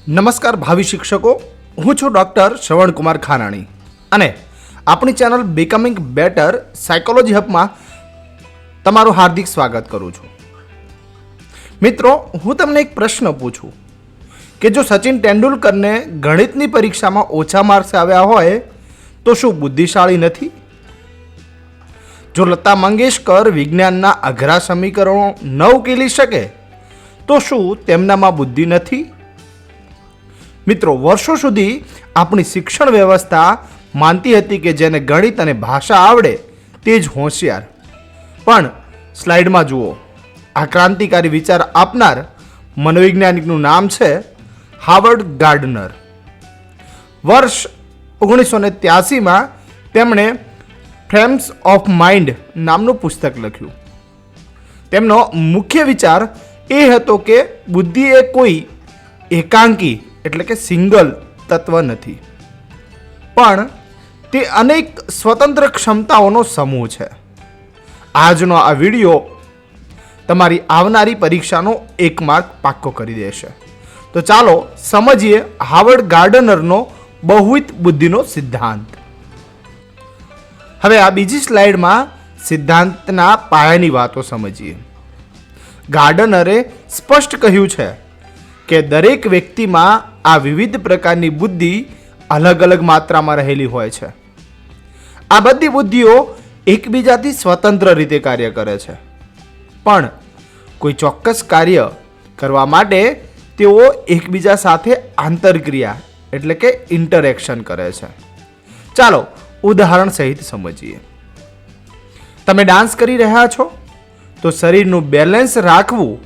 નમસ્કાર ભાવિ શિક્ષકો, હું છું ડૉક્ટર શ્રવણકુમાર ખાનાણી અને આપણી ચેનલ બીકમિંગ બેટર સાયકોલોજી હબમાં તમારું હાર્દિક સ્વાગત કરું છું. મિત્રો, હું તમને એક પ્રશ્ન પૂછું કે જો સચિન તેંડુલકરને ગણિતની પરીક્ષામાં ઓછા માર્ક્સ આવ્યા હોય તો શું બુદ્ધિશાળી નથી? જો લતા મંગેશકર વિજ્ઞાનના અઘરા સમીકરણો ન ઉકેલી શકે તો શું તેમનામાં બુદ્ધિ નથી? મિત્રો, વર્ષો સુધી આપણી શિક્ષણ વ્યવસ્થા માનતી હતી કે જેને ગણિત અને ભાષા આવડે તે જ હોશિયાર. પણ સ્લાઇડમાં જુઓ, આ ક્રાંતિકારી વિચાર આપનાર મનોવૈજ્ઞાનિકનું નામ છે હાવર્ડ ગાર્ડનર. વર્ષ 1983માં તેમણે ફ્રેમ્સ ઓફ માઇન્ડ નામનું પુસ્તક લખ્યું. તેમનો મુખ્ય વિચાર એ હતો કે બુદ્ધિ એ કોઈ એકાંકી એટલે કે સિંગલ તત્વ નથી, પણ તે અનેક સ્વતંત્ર ક્ષમતાઓનો સમૂહ છે. આજનો આ વિડીયો તમારી આવનારી પરીક્ષાનો 1 માર્ક પાક્કો કરી દેશે. તો ચાલો સમજીએ હાવર્ડ ગાર્ડનરનો બહુવિધ બુદ્ધિનો સિદ્ધાંત. હવે આ બીજી સ્લાઇડમાં સિદ્ધાંતના પાયાની વાતો સમજીએ. ગાર્ડનરે સ્પષ્ટ કહ્યું છે કે દરેક વ્યક્તિમાં આ વિવિધ પ્રકારની બુદ્ધિ અલગ અલગ માત્રામાં રહેલી હોય છે. આ બધી બુદ્ધિઓ એકબીજાથી સ્વતંત્ર રીતે કાર્ય કરે છે, પણ કોઈ ચોક્કસ કાર્ય કરવા માટે તેઓ એકબીજા સાથે આંતરક્રિયા એટલે કે ઇન્ટરેક્શન કરે છે. ચાલો ઉદાહરણ સહિત સમજીએ. તમે ડાન્સ કરી રહ્યા છો તો શરીરનું બેલેન્સ રાખવું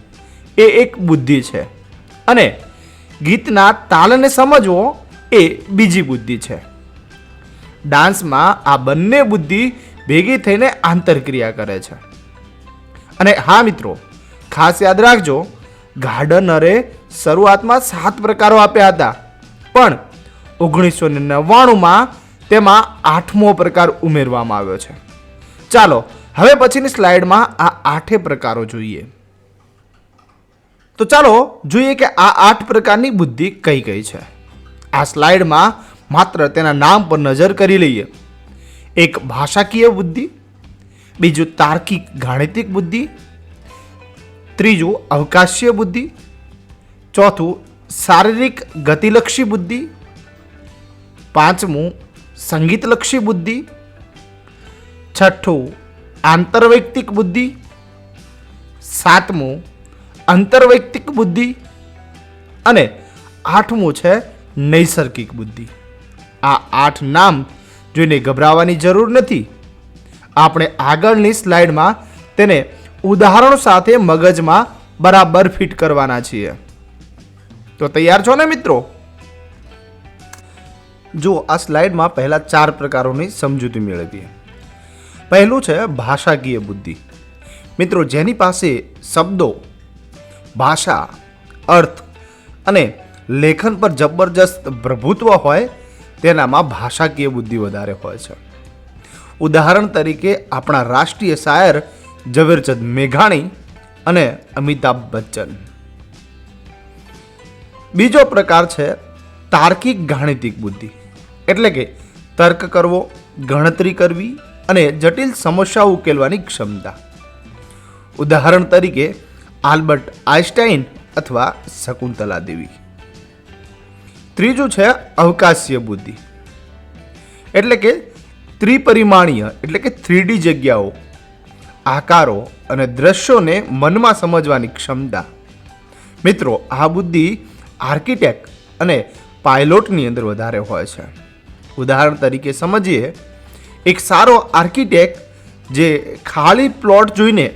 એ એક બુદ્ધિ છે અને ગીતના તાલને સમજવો એ બીજી બુદ્ધિ છે. ડાન્સમાં આ બંને બુદ્ધિ ભેગી થઈને આંતરક્રિયા કરે છે. અને હા મિત્રો, ખાસ યાદ રાખજો, ગાર્ડનરે શરૂઆતમાં 7 પ્રકારો આપ્યા હતા, પણ 1999માં તેમાં 8મો પ્રકાર ઉમેરવામાં આવ્યો છે. ચાલો હવે પછીની સ્લાઇડમાં આ 8 પ્રકારો જોઈએ. તો ચાલો જોઈએ કે આ 8 પ્રકારની બુદ્ધિ કઈ કઈ છે. આ સ્લાઇડમાં માત્ર તેના નામ પર નજર કરી લઈએ. એક ભાષાકીય બુદ્ધિ, બીજું તાર્કિક ગાણિતિક બુદ્ધિ, ત્રીજું અવકાશીય બુદ્ધિ, ચોથું શારીરિક ગતિલક્ષી બુદ્ધિ, પાંચમું સંગીતલક્ષી બુદ્ધિ, છઠ્ઠું આંતરવૈયક્તિક બુદ્ધિ, સાતમું અંતરવૈયક્તિક બુદ્ધિ અને 8મું છે નૈસર્ગિક બુદ્ધિ. આ 8 નામ જોઈને ગભરાવાની જરૂર નથી. આપણે આગળની સ્લાઇડમાં તેને ઉદાહરણો સાથે મગજમાં બરાબર ફિટ કરવાના છીએ. તો તૈયાર છો ને મિત્રો? જો આ સ્લાઇડમાં પહેલા 4 પ્રકારોની સમજૂતી મેળવીએ. પહેલું છે ભાષાકીય બુદ્ધિ. મિત્રો, જેની પાસે શબ્દો, ભાષા, અર્થ અને લેખન પર જબરજસ્ત પ્રભુત્વ હોય તેનામાં ભાષાકીય બુદ્ધિ વધારે હોય છે. ઉદાહરણ તરીકે આપણા રાષ્ટ્રીય શાયર ઝવેરચંદ મેઘાણી અને અમિતાભ બચ્ચન. બીજો પ્રકાર છે તાર્કિક ગાણિતિક બુદ્ધિ, એટલે કે તર્ક કરવો, ગણતરી કરવી અને જટિલ સમસ્યાઓ ઉકેલવાની ક્ષમતા. ઉદાહરણ તરીકે આલ્બર્ટ આઇન્સ્ટાઈન અથવા શકુંતલા દેવી. ત્રીજું છે અવકાશીય બુદ્ધિ, એટલે કે ત્રિપરિમાણીય એટલે કે 3D જગ્યાઓ, આકારો અને દ્રશ્યોને મનમાં સમજવાની ક્ષમતા. મિત્રો, આ બુદ્ધિ આર્કિટેક્ટ અને પાયલોટની અંદર વધારે હોય છે. ઉદાહરણ તરીકે સમજીએ, એક સારો આર્કિટેક્ટ જે ખાલી પ્લોટ જોઈને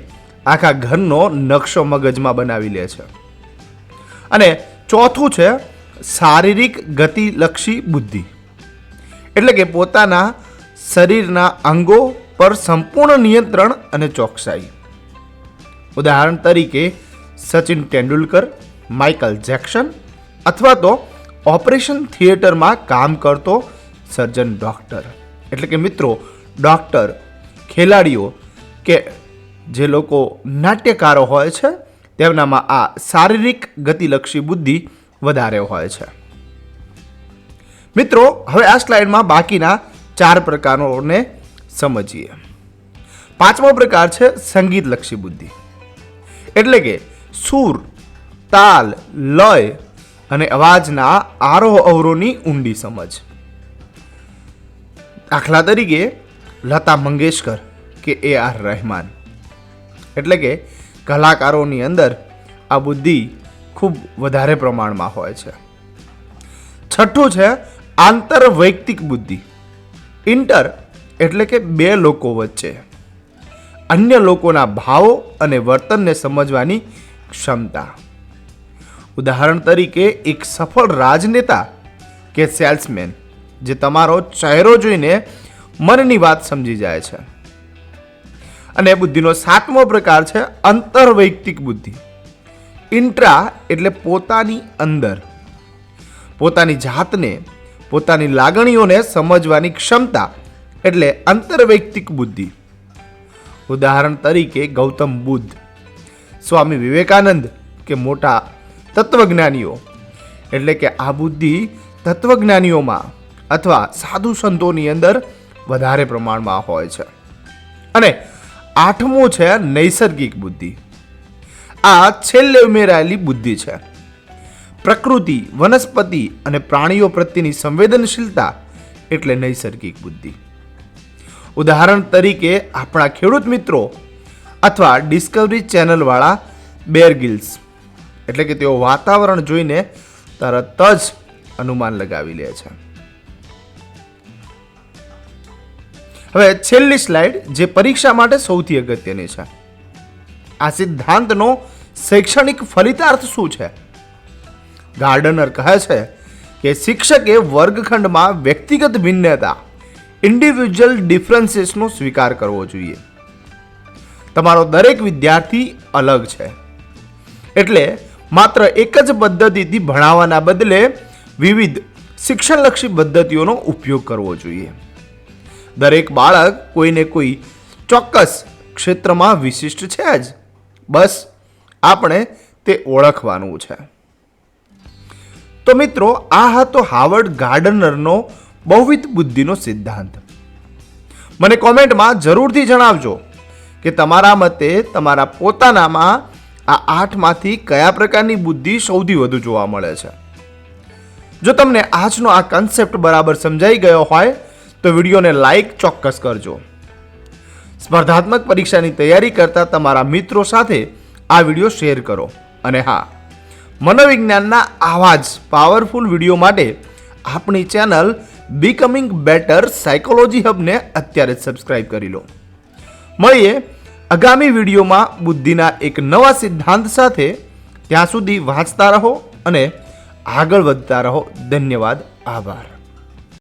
આખા ઘરનો નકશો મગજમાં બનાવી લે છે. અને ચોથું છે શારીરિક ગતિલક્ષી બુદ્ધિ, એટલે કે પોતાના શરીરના અંગો પર સંપૂર્ણ નિયંત્રણ અને ચોકસાઈ. ઉદાહરણ તરીકે સચિન તેંડુલકર, માઇકલ જેક્સન અથવા તો ઓપરેશન થિયેટરમાં કામ કરતો સર્જન ડૉક્ટર. એટલે કે મિત્રો, ડૉક્ટર, ખેલાડીઓ કે જે લોકો નાટ્યકારો હોય છે તેમનામાં આ શારીરિક ગતિલક્ષી બુદ્ધિ વધારે હોય છે. મિત્રો, હવે આ સ્લાઇડમાં બાકીના 4 પ્રકારોને સમજીએ. 5મો પ્રકાર છે સંગીતલક્ષી બુદ્ધિ, એટલે કે સૂર, તાલ, લય અને અવાજના આરોહ અવરોહની ઊંડી સમજ. દાખલા તરીકે લતા મંગેશકર કે AR રહેમાન, એટલે કે કલાકારોની અંદર આ બુદ્ધિ ખૂબ વધારે પ્રમાણમાં હોય છે. 6થું છે આંતરવૈયક્તિક બુદ્ધિ. ઇન્ટર એટલે કે 2 લોકો વચ્ચે અન્ય લોકોના ભાવો અને વર્તનને સમજવાની ક્ષમતા. ઉદાહરણ તરીકે એક સફળ રાજનેતા કે સેલ્સમેન જે તમારો ચહેરો જોઈને મનની વાત સમજી જાય છે. અને બુદ્ધિનો 7મો પ્રકાર છે અંતરવૈયક્તિક બુદ્ધિ. ઇન્ટ્રા એટલે પોતાની અંદર, પોતાની જાતને, પોતાની લાગણીઓને સમજવાની ક્ષમતા એટલે અંતરવૈયક્તિક બુદ્ધિ. ઉદાહરણ તરીકે ગૌતમ બુદ્ધ, સ્વામી વિવેકાનંદ કે મોટા તત્વજ્ઞાનીઓ, એટલે કે આ બુદ્ધિ તત્વજ્ઞાનીઓમાં અથવા સાધુ સંતોની અંદર વધારે પ્રમાણમાં હોય છે. અને 8મું છે નૈસર્ગિક બુદ્ધિ. આ છેલ્લે ઉમેરાયેલી બુદ્ધિ છે. પ્રકૃતિ, વનસ્પતિ અને પ્રાણીઓ પ્રત્યેની સંવેદનશીલતા એટલે નૈસર્ગિક બુદ્ધિ. ઉદાહરણ તરીકે આપણા ખેડૂત મિત્રો અથવા ડિસ્કવરી ચેનલ વાળા બેર ગિલ્સ, એટલે કે તેઓ વાતાવરણ જોઈને તરત જ અનુમાન લગાવી લે છે. હવે છેલ્લી સ્લાઇડ જે પરીક્ષા માટે સૌથી અગત્યની છે. આ સિદ્ધાંતનો શૈક્ષણિક ફલિતાર્થ શું છે? ગાર્ડનર કહે છે કે શિક્ષકે વર્ગખંડમાં વ્યક્તિગત ભિન્નતા, ઇન્ડિવિજ્યુઅલ ડિફરન્સીસનો સ્વીકાર કરવો જોઈએ. તમારો દરેક વિદ્યાર્થી અલગ છે, એટલે માત્ર એક જ પદ્ધતિથી ભણાવવાના બદલે વિવિધ શિક્ષણલક્ષી પદ્ધતિઓનો ઉપયોગ કરવો જોઈએ. દરેક બાળક કોઈને કોઈ ચોક્કસ ક્ષેત્રમાં વિશિષ્ટ છે જ, બસ આપણે તે ઓળખવાનું છે. તો મિત્રો, આ હતો હાવર્ડ ગાર્ડનરનો બહુવિધ બુદ્ધિનો સિદ્ધાંત. મને કોમેન્ટમાં જરૂરથી જણાવજો કે તમારા મતે તમારા પોતાનામાં આ 8માંથી કયા પ્રકારની બુદ્ધિ સૌથી વધુ જોવા મળે છે. જો તમને આજનો આ કન્સેપ્ટ બરાબર સમજાઈ ગયો હોય તો વિડીયોને લાઈક ચોક્કસ કરજો. સ્પર્ધાત્મક પરીક્ષાની તૈયારી કરતા તમારા મિત્રો સાથે આ વિડીયો શેર કરો. અને હા, મનોવિજ્ઞાનના આવા જ પાવરફુલ વિડીયો માટે આપણી ચેનલ બીકમિંગ બેટર સાયકોલોજી હબને અત્યારે જ સબસ્ક્રાઇબ કરી લો. મળીએ આગામી વિડીયોમાં બુદ્ધિના એક નવા સિદ્ધાંત સાથે. ત્યાં સુધી વાંચતા રહો અને આગળ વધતા રહો. ધન્યવાદ. આભાર.